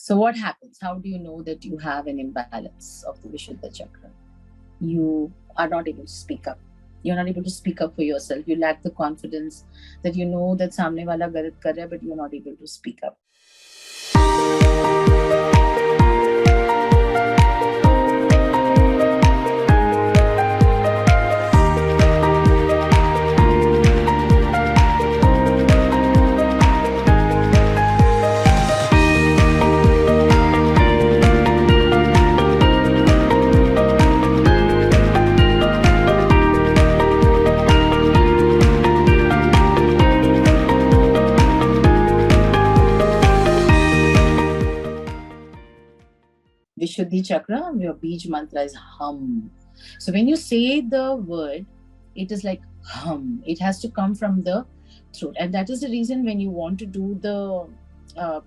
So what happens? How do you know that you have an imbalance of the Vishuddha Chakra? You are not able to speak up. You're not able to speak up for yourself. You lack the confidence that you know that samne wala galat kar raha hai, but you're not able to speak up. Vishuddha Chakra, your Bij mantra is hum. So when you say the word, it is like hum. It has to come from the throat. And that is the reason when you want to do the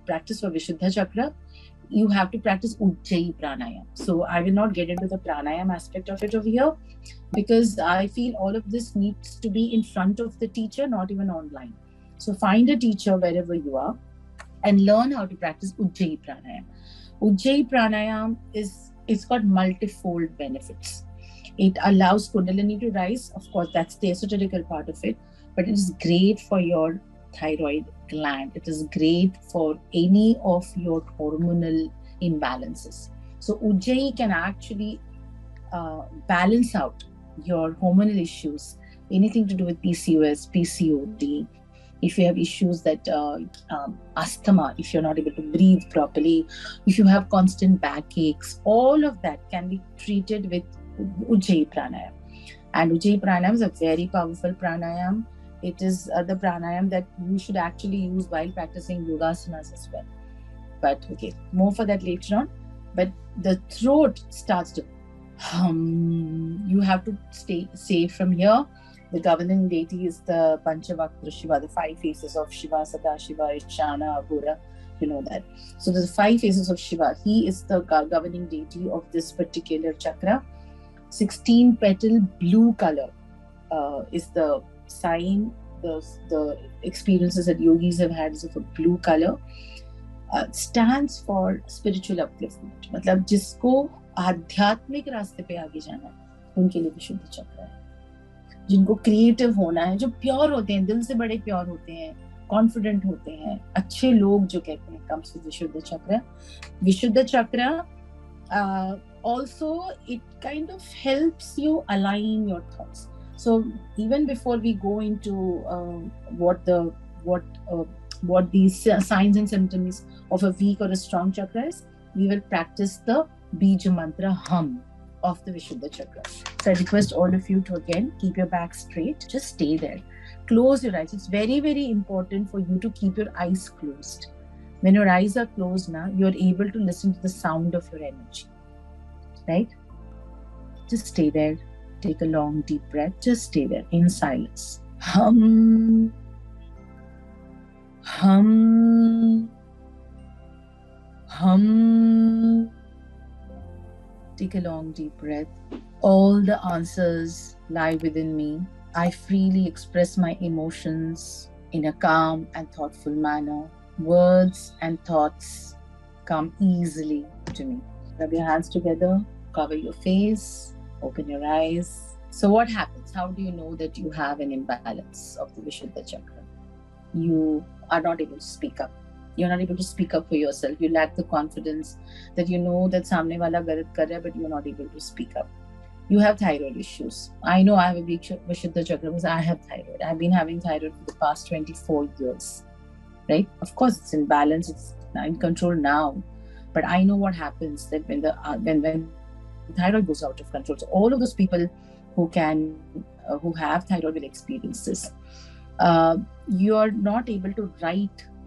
practice for Vishuddha Chakra, you have to practice Ujjayi Pranayama. So I will not get into the Pranayama aspect of it over here because I feel all of this needs to be in front of the teacher, not even online. So find a teacher wherever you are and learn how to practice Ujjayi Pranayama. Ujjayi Pranayama it's got multifold benefits. It allows Kundalini to rise. Of course, that's the esoterical part of it, but it is great for your thyroid gland. It is great for any of your hormonal imbalances. So Ujjayi can actually balance out your hormonal issues, anything to do with PCOS, PCOD. If you have issues that asthma, if you're not able to breathe properly, if you have constant backaches, all of that can be treated with Ujjayi Pranayama. And Ujjayi Pranayama is a very powerful pranayama. It is the pranayama that you should actually use while practicing yogasanas as well. But okay, more for that later on. But the throat starts to hum. You have to stay safe from here. The governing deity is the Panchavaktra Shiva, the 5 faces of Shiva, Sadashiva, Ishana, Aghora, you know that. So the 5 faces of Shiva, he is the governing deity of this particular chakra. 16 petal blue color is the sign, the experiences that yogis have had is of a blue color. Stands for spiritual upliftment. मतलब जिसको आध्यात्मिक रास्ते पे आगे जाना है, उनके लिए विशुद्ध चक्र है. जिनको क्रिएटिव होना है, जो प्योर होते हैं, दिल से बड़े प्योर होते हैं, कॉन्फिडेंट होते हैं, अच्छे लोग जो कहते हैं, comes with विशुद्ध चक्र. विशुद्ध चक्र also it kind of helps you align your thoughts. So even before we go into what these signs and symptoms of a weak or a strong chakra is, we will practice the Bija mantra hum of the Vishuddha Chakra. So I request all of you to again keep your back straight. Just stay there. Close your eyes. It's very, very important for you to keep your eyes closed. When your eyes are closed now, you're able to listen to the sound of your energy. Right? Just stay there. Take a long, deep breath. Just stay there in silence. Hum. Hum. Hum. Take a long, deep breath. All the answers lie within me. I freely express my emotions in a calm and thoughtful manner. Words and thoughts come easily to me. Rub your hands together, cover your face, open your eyes. So what happens? How do you know that you have an imbalance of the Vishuddha Chakra? You are not able to speak up. You're not able to speak up for yourself. You lack the confidence that you know that samne wala galat kar raha hai, but you're not able to speak up. You have thyroid issues. I know I have a weak Vishuddha Chakra because I have thyroid. I've been having thyroid for the past 24 years. Right? Of course, it's in balance. It's in control now. But I know what happens that when the thyroid goes out of control. So all of those people who have thyroid will experience this. You are not able to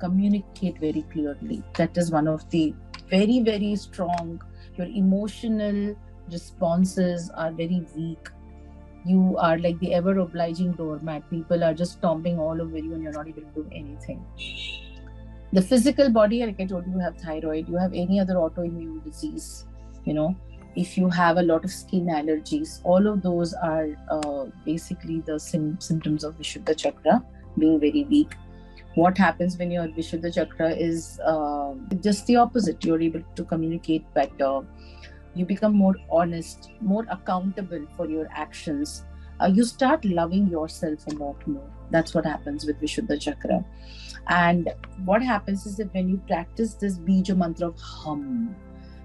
communicate very clearly. That is one of the very, very strong. Your emotional responses are very weak. You are like the ever obliging doormat. People are just stomping all over you and you're not able to do anything. The physical body, like I told you, you have thyroid, you have any other autoimmune disease, if you have a lot of skin allergies, all of those are basically the symptoms of Vishuddha Chakra being very weak. What happens when your Vishuddha Chakra is just the opposite? You're able to communicate better. You become more honest, more accountable for your actions. You start loving yourself a lot more. That's what happens with Vishuddha Chakra. And what happens is that when you practice this Bija mantra of hum,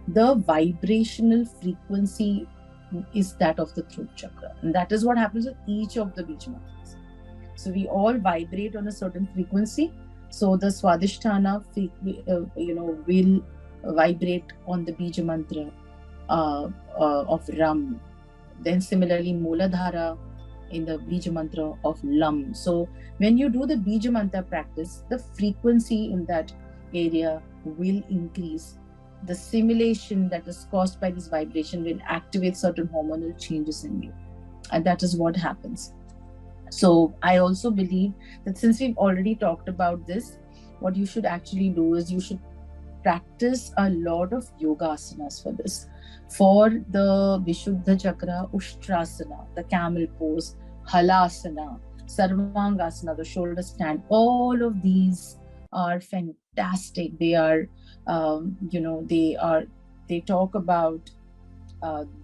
the vibrational frequency is that of the throat chakra. And that is what happens with each of the Bija mantras. So we all vibrate on a certain frequency. So the Swadhisthana, will vibrate on the Bija mantra of Ram. Then similarly, Muladhara in the Bija mantra of Lam. So when you do the Bija mantra practice, the frequency in that area will increase. The simulation that is caused by this vibration will activate certain hormonal changes in you. And that is what happens. So I also believe that since we've already talked about this, what you should actually do is you should practice a lot of yoga asanas for this. For the Vishuddha Chakra, Ushtrasana, the camel pose, Halasana, Sarvangasana, the shoulder stand, all of these are fantastic. They are, they talk about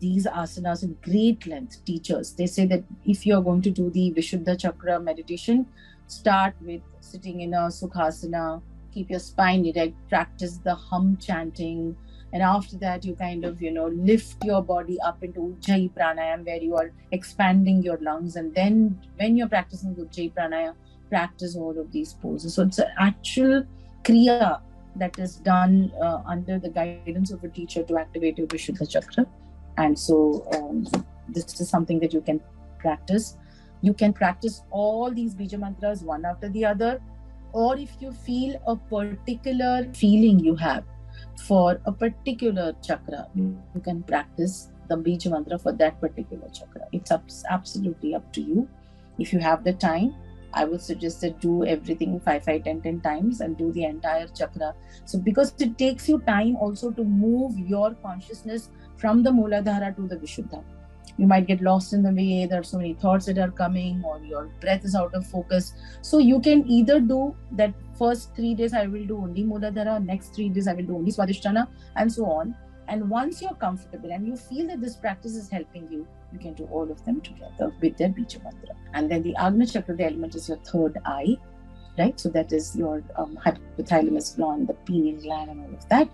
these asanas in great length. Teachers, they say that if you're going to do the Vishuddha Chakra meditation, start with sitting in a Sukhasana, keep your spine erect, practice the hum chanting, and after that you kind of lift your body up into Ujjayi Pranayama, where you are expanding your lungs, and then when you're practicing Ujjayi Pranayama, practice all of these poses. So it's an actual kriya that is done under the guidance of a teacher to activate your Vishuddha Chakra. And so this is something that you can practice. You can practice all these Bija mantras one after the other, or if you feel a particular feeling you have for a particular chakra, you can practice the Bija mantra for that particular chakra. It's absolutely up to you. If you have the time, I would suggest that do everything 5, 10 times and do the entire chakra. So because it takes you time also to move your consciousness from the Muladhara to the Vishuddha. You might get lost in the way. There are so many thoughts that are coming, or your breath is out of focus. So you can either do that first 3 days, I will do only Muladhara, next 3 days, I will do only Swadhisthana, and so on. And once you're comfortable and you feel that this practice is helping you, you can do all of them together with their Bija mantra. And then the Ajna Chakra, the element is your third eye, right? So that is your hypothalamus gland, the pineal gland, and all of that.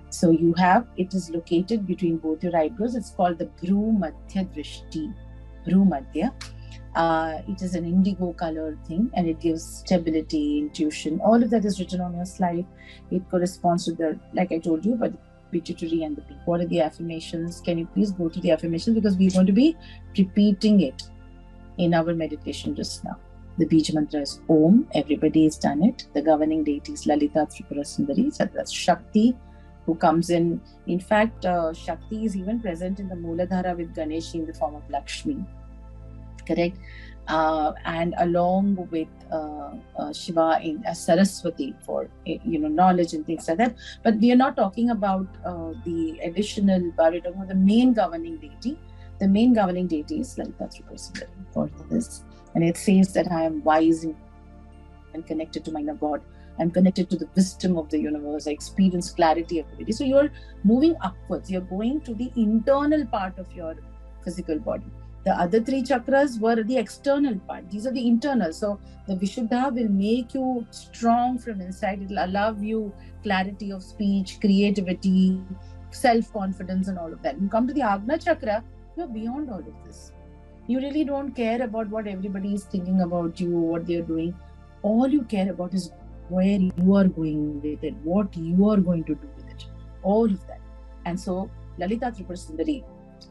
So you have, it is located between both your eyebrows. It's called the Bhru Madhya Drishti. Bhru Madhya. It is an indigo colored thing, and it gives stability, intuition. All of that is written on your slide. It corresponds to the, like I told you, but the pituitary and the peak. What are the affirmations? Can you please go to the affirmations, because we're going to be repeating it in our meditation just now. The Bija mantra is Om. Everybody has done it. The governing deity is Lalita Tripura Sundari. So that's Shakti, who comes in. In fact, Shakti is even present in the Muladhara with Ganesh in the form of Lakshmi. Correct? And along with Shiva in Saraswati for knowledge and things like that. But we are not talking about the additional, but we're talking about the main governing deity. The main governing deity is Lalita Tripura for this. And it says that I am wise and connected to mind of God. I'm connected to the wisdom of the universe. I experience clarity every day. So you're moving upwards. You're going to the internal part of your physical body. The other 3 chakras were the external part. These are the internal. So the Vishuddha will make you strong from inside. It will allow you clarity of speech, creativity, self-confidence, and all of that. When you come to the Ajna Chakra, you're beyond all of this. You really don't care about what everybody is thinking about you, what they're doing. All you care about is where you are going with it, what you are going to do with it, all of that. And so Lalita Tripura Sundari,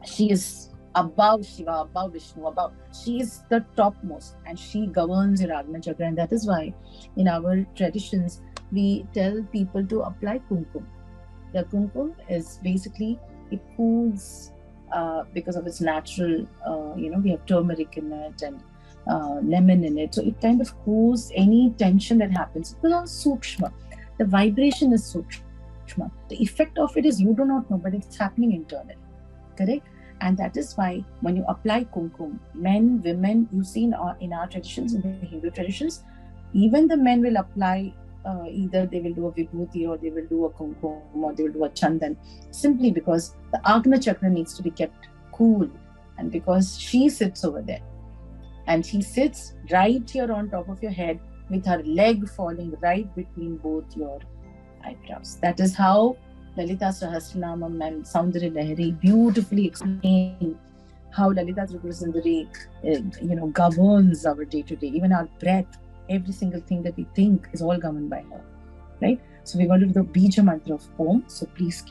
she is above Shiva, above Vishnu, above. She is the topmost, and she governs your Ajna Chakra. And that is why in our traditions, we tell people to apply kumkum. The kumkum is basically, it cools because of its natural, we have turmeric in it and lemon in it. So it kind of cools any tension that happens. Because sukshma, the vibration is sukshma. The effect of it is you do not know, but it's happening internally. Correct? And that is why when you apply kumkum, men, women, you see in our traditions, in the Hindu traditions, Even the men will apply, either they will do a vibhuti or they will do a kumkum or they will do a chandan, simply because the Ajna Chakra needs to be kept cool, and because she sits over there. And she sits right here on top of your head with her leg falling right between both your eyebrows. That is how Lalita Sahasranamam and Saundari Lahari beautifully explain how Lalita Tripura Sundari, governs our day to day. Even our breath, every single thing that we think is all governed by her, right? So we're going to do the Bija mantra of Om. So please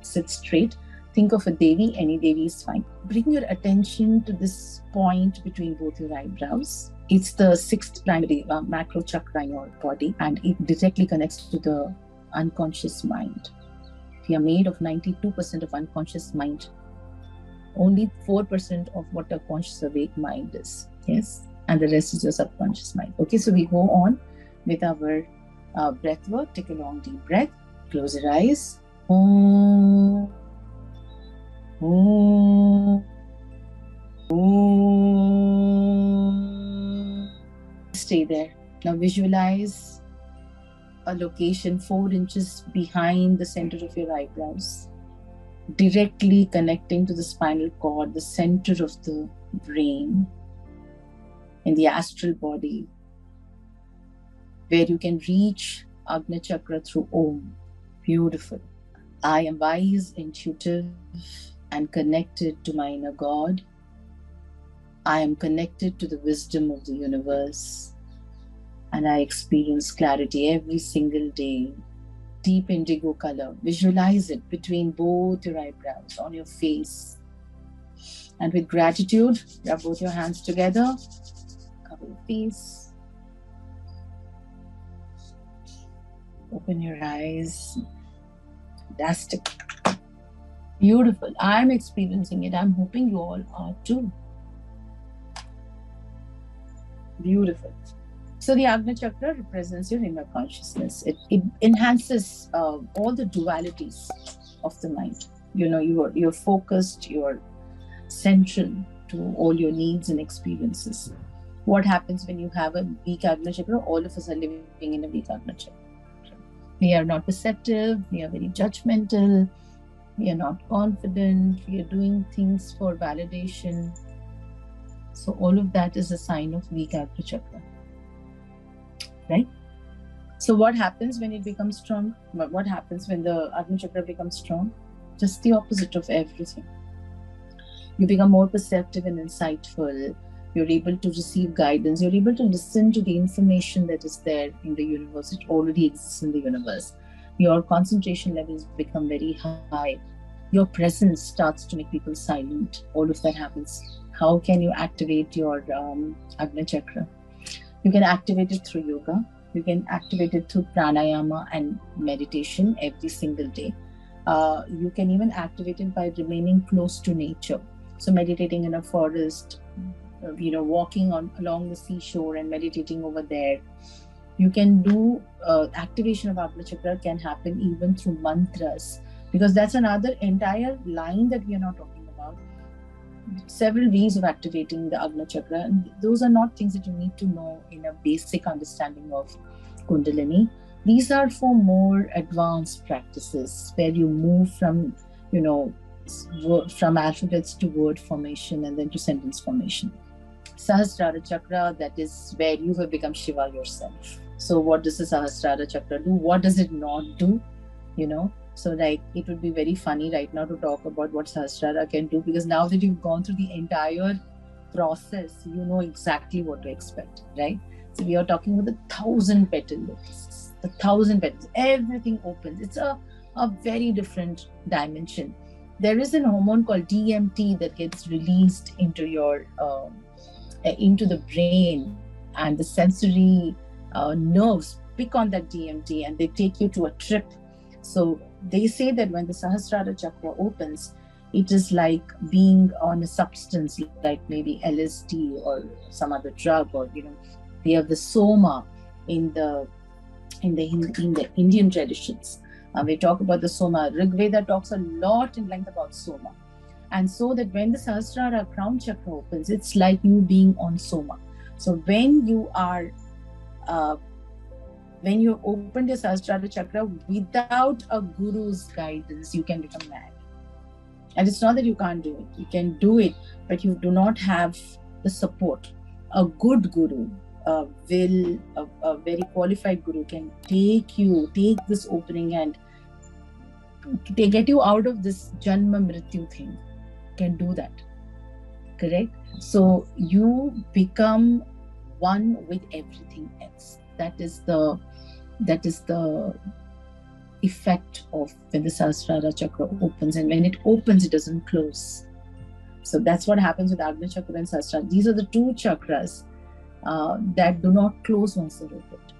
sit straight. Think of a Devi, any Devi is fine. Bring your attention to this point between both your eyebrows. It's the sixth primary macro chakra in your body, and it directly connects to the unconscious mind. We are made of 92% of unconscious mind. Only 4% of what a conscious awake mind is. Yes. And the rest is your subconscious mind. Okay, so we go on with our breath work. Take a long deep breath. Close your eyes. Om. Om. Om. Stay there. Now visualize a location 4 inches behind the center of your eyebrows, directly connecting to the spinal cord, the center of the brain, in the astral body, where you can reach Ajna Chakra through Om. Beautiful. I am wise, intuitive, and connected to my inner God. I am connected to the wisdom of the universe, and I experience clarity every single day. Deep indigo color. Visualize it between both your eyebrows, on your face. And with gratitude, rub both your hands together. Cover your face. Open your eyes. Fantastic. Beautiful. I'm experiencing it. I'm hoping you all are too. Beautiful. So the Ajna Chakra represents your inner consciousness. It enhances all the dualities of the mind. You're focused, you're central to all your needs and experiences. What happens when you have a weak Ajna Chakra? All of us are living in a weak Ajna Chakra. We are not perceptive, we are very judgmental, we are not confident, we are doing things for validation. So all of that is a sign of weak Ajna Chakra. Right? So what happens when it becomes strong? What happens when the Ajna Chakra becomes strong? Just the opposite of everything. You become more perceptive and insightful. You're able to receive guidance. You're able to listen to the information that is there in the universe. It already exists in the universe. Your concentration levels become very high. Your presence starts to make people silent. All of that happens. How can you activate your Ajna Chakra? You can activate it through yoga. You can activate it through pranayama and meditation every single day. You can even activate it by remaining close to nature. So meditating in a forest, walking along the seashore and meditating over there. You can do activation of Ajna Chakra can happen even through mantras, because that's another entire line that we are not talking about. Several ways of activating the Ajna Chakra, and those are not things that you need to know in a basic understanding of Kundalini. These are for more advanced practices where you move from, from alphabets to word formation and then to sentence formation. Sahasrara Chakra, that is where you have become Shiva yourself. So what does the Sahasrara Chakra do? What does it not do? So it would be very funny right now to talk about what Sahasrara can do, because now that you've gone through the entire process, you know exactly what to expect, right? So we are talking about the 1,000 petal lotus, the 1,000 petals, everything opens. It's a very different dimension. There is an hormone called DMT that gets released into your into the brain, and the sensory nerves pick on that DMT and they take you to a trip. So they say that when the Sahasrara Chakra opens, it is like being on a substance like maybe LSD or some other drug, or we have the soma in the Indian traditions. We talk about the soma. Rig Veda talks a lot in length about soma. And so that when the Sahasrara crown chakra opens, it's like you being on soma. So when you are when you open your Sahasrara Chakra without a guru's guidance, you can become mad. And it's not that you can't do it. You can do it, but you do not have the support. A good guru, a very qualified guru can take this opening and they get you out of this Janma Mrityu thing. Can do that. Correct? So you become one with everything else. That is the effect of when the Sahasrara Chakra opens, and when it opens, it doesn't close. So that's what happens with Ajna Chakra and Sahasrara. These are the two chakras that do not close once they're opened.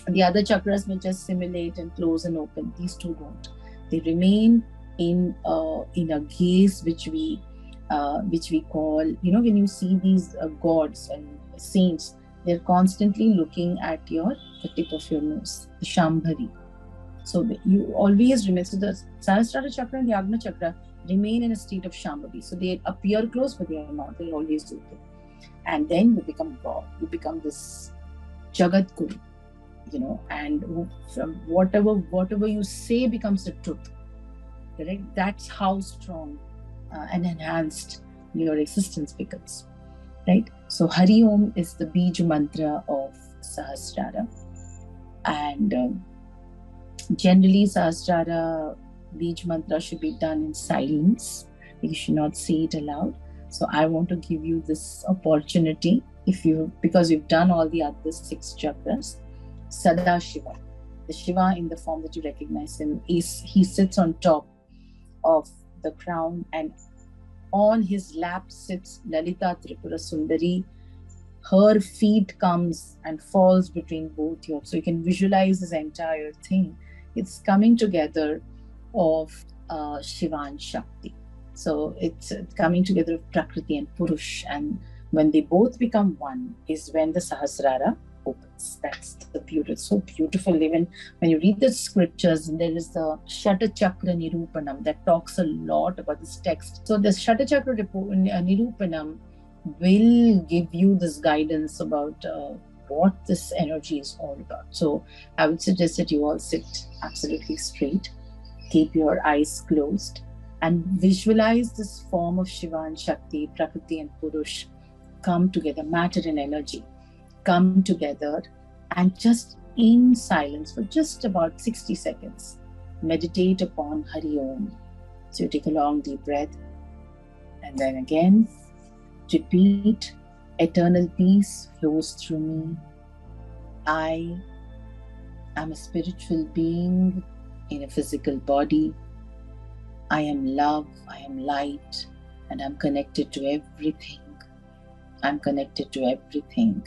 The other chakras may just simulate and close and open. These two don't. They remain in a gaze which we call, when you see these gods and saints, they're constantly looking at the tip of your nose, the Shambhavi. So you always remember, so the Sahasrara Chakra and the Ajna Chakra remain in a state of Shambhavi. So they appear close, but they are not. They're always open. And then you become God. You become this Jagat Guru, and from whatever you say becomes the truth. Correct? That's how strong and enhanced your existence becomes. Right? So Hari Om is the Bij mantra of Sahasrara. And generally, Sahasrara Bij mantra should be done in silence. You should not say it aloud. So I want to give you this opportunity, because you've done all the other 6 chakras. Sada Shiva, the Shiva in the form that you recognize him, he sits on top of the crown, and on his lap sits Lalita Tripura Sundari. Her feet comes and falls between both yours. So you can visualize this entire thing. It's coming together of Shiva and Shakti. So it's coming together of Prakriti and Purush. And when they both become one is when the Sahasrara opens. That's the beauty. It's so beautiful. Even when you read the scriptures, there is the Shata Chakra Nirupanam that talks a lot about this text. So the Shata Chakra Nirupanam will give you this guidance about what this energy is all about. So I would suggest that you all sit absolutely straight, keep your eyes closed, and visualize this form of Shiva and Shakti, Prakriti and Purush come together, matter and energy come together, and just in silence for just about 60 seconds, meditate upon Hari Om. So you take a long deep breath, and then again repeat, eternal peace flows through me. I am a spiritual being in a physical body. I am love, I am light, and I'm connected to everything. I'm connected to everything.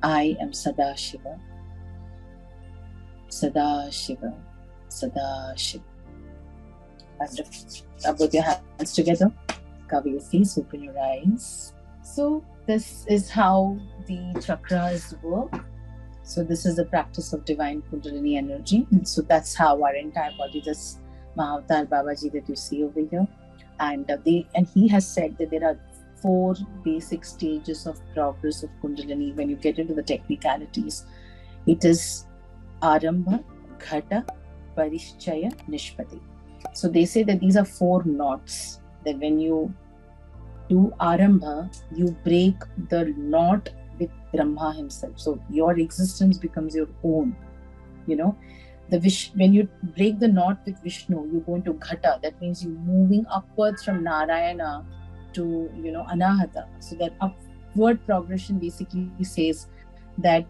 I am Sada Shiva. Sada Shiva. Sada Shiva. Wonderful. Now put your hands together. Cover your face, open your eyes. So this is how the chakras work. So this is the practice of divine Kundalini energy. And so that's how our entire body, this Mahavatar Babaji that you see over here. And he has said that there are 4 basic stages of progress of Kundalini. When you get into the technicalities, it is Arambha, Ghata, Parishchaya, Nishpati. So they say that these are 4 knots, that when you do Arambha, you break the knot with Brahma himself. So your existence becomes your own. When you break the knot with Vishnu, you go into Ghata. That means you're moving upwards from Narayana to Anahata. So that upward progression basically says that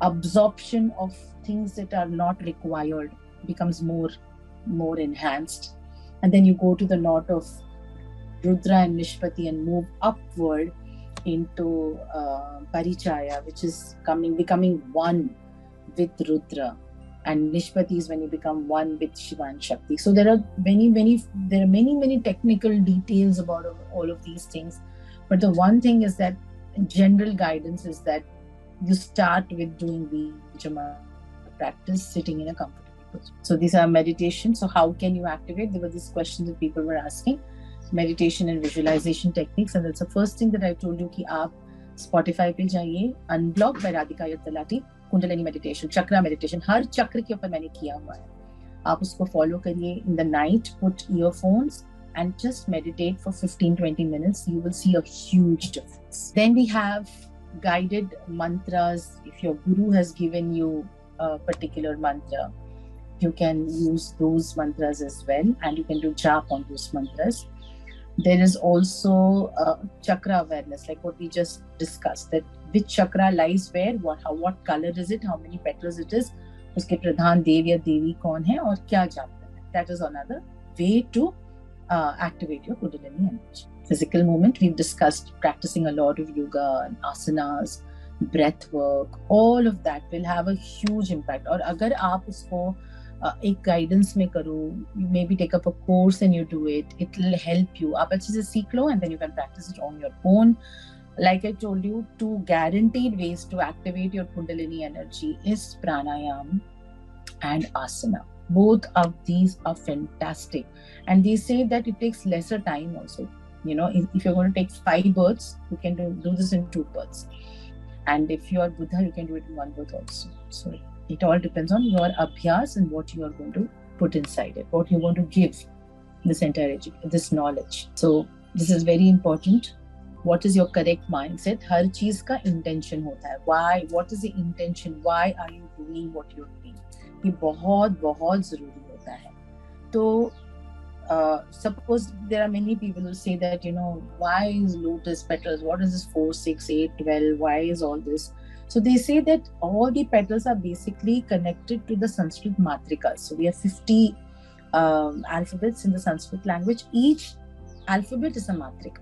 absorption of things that are not required becomes more enhanced. And then you go to the knot of Rudra and Nishpati and move upward into Parichaya, which is becoming one with Rudra. And Nishpati is when you become one with Shiva and Shakti. So there are many technical details about all of these things. But the one thing is that general guidance is that you start with doing Bija practice sitting in a comfortable position. So these are meditations. So how can you activate? There were these questions that people were asking. Meditation and visualization techniques. And that's the first thing that I told you, कि आप Spotify पे जाइए, Unblock by Radhika Iyer Talati, Kundalini meditation, chakra meditation, हर चक्र के ऊपर मैंने किया हुआ है. आप उसको follow करिए. In the night, put earphones and just meditate for 15-20 minutes. You will see a huge difference. Then we have guided mantras. If your guru has given you a particular mantra, you can use those mantras as well, and you can do jap on those mantras. There is also chakra awareness, like what we just discussed, that which chakra lies where, what color is it, how many petals it is, uske pradhan dev ya devi kaun hai aur kya jap karna hai. That is another way to activate your Kundalini energy. Physical movement, we've discussed practicing a lot of yoga and asanas, breath work, all of that will have a huge impact. Or agar aap usko एक guidance में करो, you maybe take up a course and you do it, it will help you. आप अच्छे से सीख लो and then you can practice it on your own. Like I told you, two guaranteed ways to activate your Kundalini energy is pranayama and asana. Both of these are fantastic, and they say that it takes lesser time also. You know, if you're going to take 5 births, you can do this in 2 births, and if you are Buddha, you can do it in 1 birth also. So it all depends on your abhyas and what you are going to put inside it, what you're going to give this entire this knowledge. So this is very important. What is your correct mindset? हर चीज का intention होता है. Why? What is the intention? Why are you doing what you're doing? ये बहुत बहुत जरूरी होता है. तो suppose there are many people who say that, you know, why is lotus petals? What is this 4, 6, 8, 12? Why is all this? So they say that all the petals are basically connected to the Sanskrit matrikas. So we have 50 alphabets in the Sanskrit language. Each alphabet is a matrika.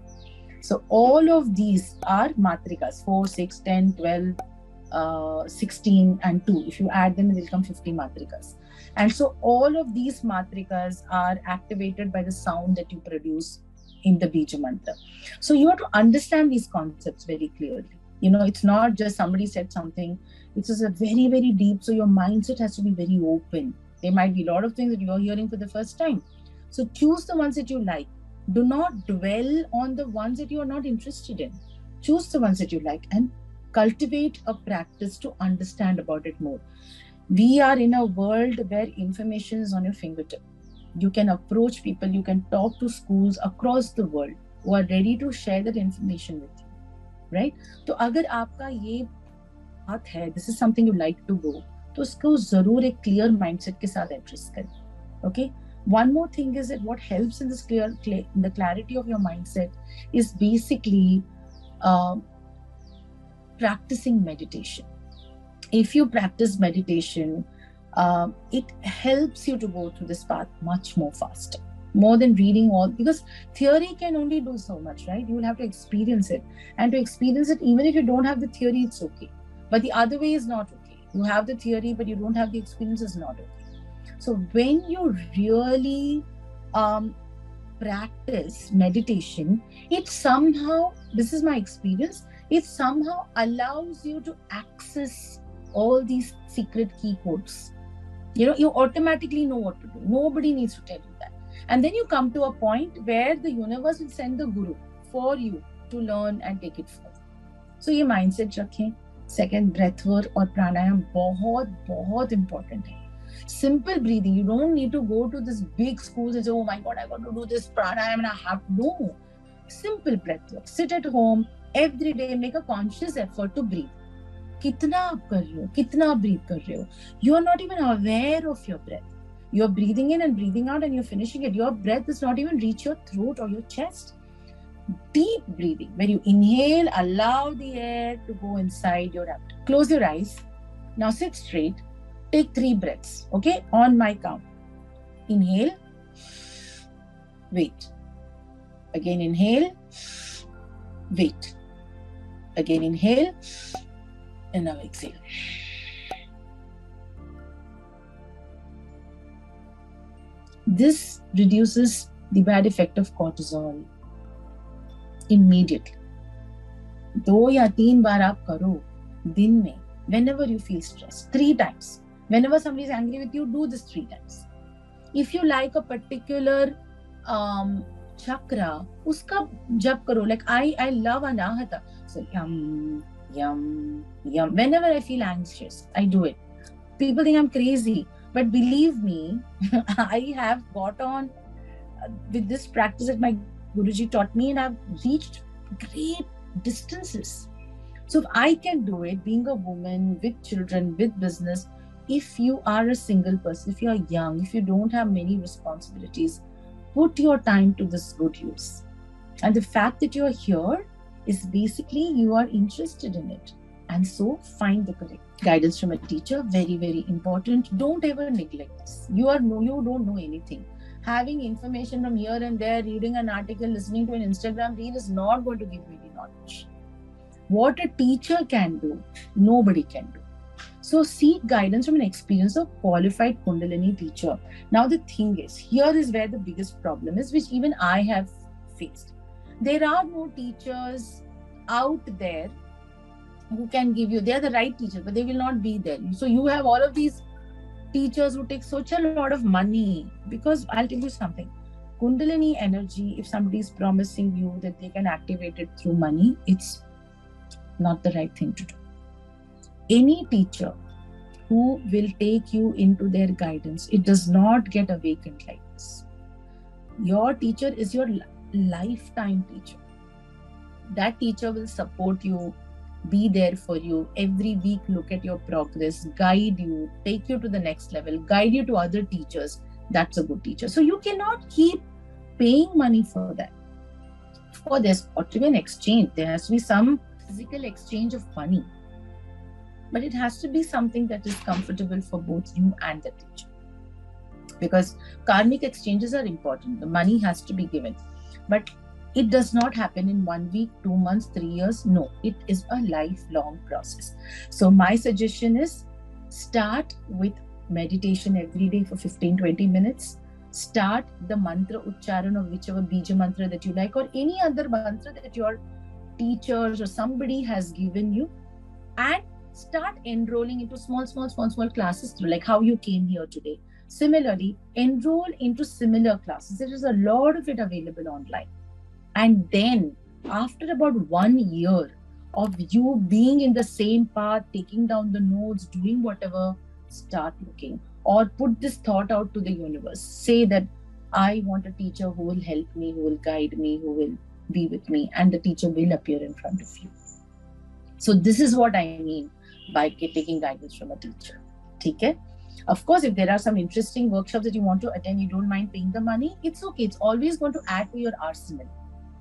So all of these are matrikas, 4, 6, 10, 12, 16 and 2. If you add them, it will come 50 matrikas. And so all of these matrikas are activated by the sound that you produce in the Bija mantra. So you have to understand these concepts very clearly. You know, it's not just somebody said something. It's just a very, very deep. So your mindset has to be very open. There might be a lot of things that you are hearing for the first time. So choose the ones that you like. Do not dwell on the ones that you are not interested in. Choose the ones that you like and cultivate a practice to understand about it more. We are in a world where information is on your fingertip. You can approach people, you can talk to schools across the world who are ready to share that information with you. Right? तो अगर आपका ये बात है, this is something you like to go, तो उसको जरूर एक clear mindset के साथ address करें. Okay? One more thing is that what helps in this the clarity of your mindset is basically practicing meditation. If you practice meditation, it helps you to go through this path much more faster. More than reading all, because theory can only do so much, right? You will have to experience it. And to experience it, even if you don't have the theory, it's okay. But the other way is not okay. You have the theory, but you don't have the experience, is not okay. So when you really practice meditation, it somehow, this is my experience, it somehow allows you to access all these secret key codes. You know, you automatically know what to do. Nobody needs to tell you that. And then you come to a point where the universe will send the guru for you to learn and take it further. So ये mindset रखें. Second, breath work और pranayama बहुत बहुत important है. Simple breathing. You don't need to go to this big schools and say, oh my God, I got to do this pranayama and I have to. No. Simple breath work. Sit at home every day. Make a conscious effort to breathe. कितना आप कर रहे हो, कितना आप breathe कर रहे हो. You are not even aware of your breath. You are breathing in and breathing out and you're finishing it. Your breath does not even reach your throat or your chest. Deep breathing. When you inhale, allow the air to go inside your abdomen. Close your eyes. Now sit straight. Take 3 breaths. Okay? On my count. Inhale. Wait. Again inhale. Wait. Again inhale. And now exhale. This reduces the bad effect of cortisol immediately. 2 या 3 बार आप करो दिन में, whenever you feel stressed, 3 times. Whenever somebody is angry with you, do this 3 times. If you like a particular chakra, uska jap karo. Like I love Anahata. So yum, yum, yum. Whenever I feel anxious, I do it. People think I'm crazy, but believe me, I have got on with this practice that my Guruji taught me, and I've reached great distances. So if I can do it, being a woman with children, with business, if you are a single person, if you are young, if you don't have many responsibilities, put your time to this good use. And the fact that you're here is basically you are interested in it. And so find the correct guidance from a teacher. Very, very important. Don't ever neglect this. You don't know anything. Having information from here and there, reading an article, listening to an Instagram reel is not going to give you any knowledge. What a teacher can do, nobody can do. So seek guidance from an experienced or qualified Kundalini teacher. Now the thing is, here is where the biggest problem is, which even I have faced. There are no teachers out there who can give you, they are the right teachers, but they will not be there. So you have all of these teachers who take such a lot of money, because I'll tell you something. Kundalini energy, if somebody is promising you that they can activate it through money, it's not the right thing to do. Any teacher who will take you into their guidance, it does not get awakened like this. Your teacher is your lifetime teacher. That teacher will support you, be there for you, every week look at your progress, guide you, take you to the next level, guide you to other teachers. That's a good teacher. So you cannot keep paying money for that. Of course, there's got to be an exchange. There has to be some physical exchange of money. But it has to be something that is comfortable for both you and the teacher. Because karmic exchanges are important. The money has to be given. But it does not happen in 1 week, 2 months, 3 years. No, it is a lifelong process. So my suggestion is start with meditation every day for 15-20 minutes. Start the mantra uchcharan of whichever bija mantra that you like, or any other mantra that your teachers or somebody has given you, and start enrolling into small classes through, like how you came here today. Similarly, enroll into similar classes. There is a lot of it available online. And then after about 1 year of you being in the same path, taking down the notes, doing whatever, start looking, or put this thought out to the universe. Say that I want a teacher who will help me, who will guide me, who will be with me, and the teacher will appear in front of you. So this is what I mean by taking guidance from a teacher. Okay? Of course, if there are some interesting workshops that you want to attend, you don't mind paying the money, it's okay. It's always going to add to your arsenal.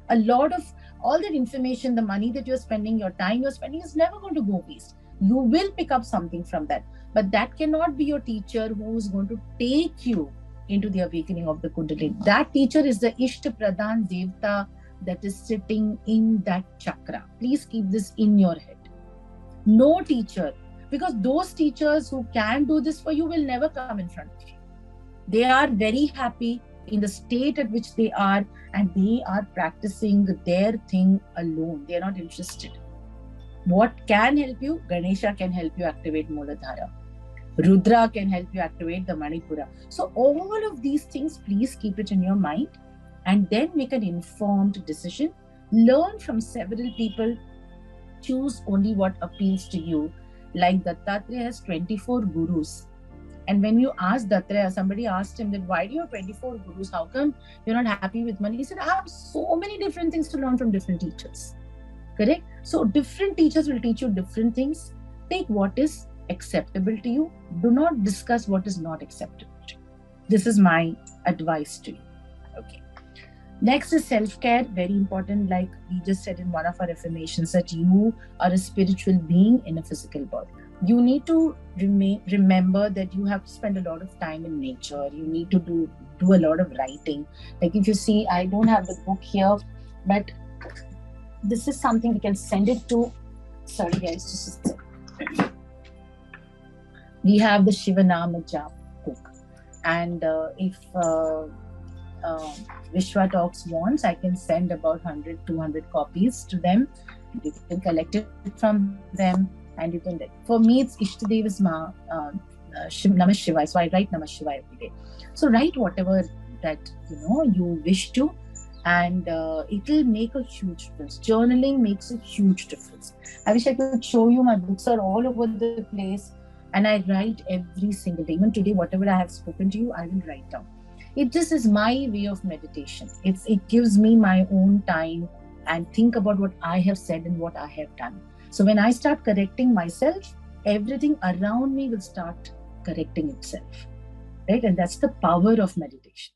A lot of all that information, the money that you're spending, your time you're spending is never going to go waste. You will pick up something from that. But that cannot be your teacher who is going to take you into the awakening of the Kundalini. That teacher is the Ishta Pradhan Devta that is sitting in that chakra. Please keep this in your head. No teacher, because those teachers who can do this for you will never come in front of you. They are very happy in the state at which they are, and they are practicing their thing alone. They are not interested. What can help you? Ganesha can help you activate Muladhara. Rudra can help you activate the Manipura. So all of these things, please keep it in your mind and then make an informed decision. Learn from several people. Choose only what appeals to you. Like Dattatreya has 24 gurus. And when you ask Dattatreya, somebody asked him that, why do you have 24 gurus? How come you're not happy with money? He said, I have so many different things to learn from different teachers. Correct? So different teachers will teach you different things. Take what is acceptable to you. Do not discuss what is not acceptable to you. This is my advice to you. Okay. Next is self-care. Very important. Like we just said in one of our affirmations, that you are a spiritual being in a physical body. You need to remember that you have to spend a lot of time in nature. You need to do a lot of writing. Like if you see, I don't have the book here, but this is something we can send it to. Sorry guys, just a second. We have the Shivanama Jap book. And if WishwaTalks wants, I can send about 100, 200 copies to them. You can collect it from them. And you can, for me, it's Ishtadev is Namah Shivaya. So I write Namah Shivaya every day. So write whatever that you wish to, and it will make a huge difference. Journaling makes a huge difference. I wish I could show you. My books are all over the place, and I write every single day. Even today, whatever I have spoken to you, I will write down. This is my way of meditation. It gives me my own time and think about what I have said and what I have done. So when I start correcting myself, everything around me will start correcting itself, right? And that's the power of meditation.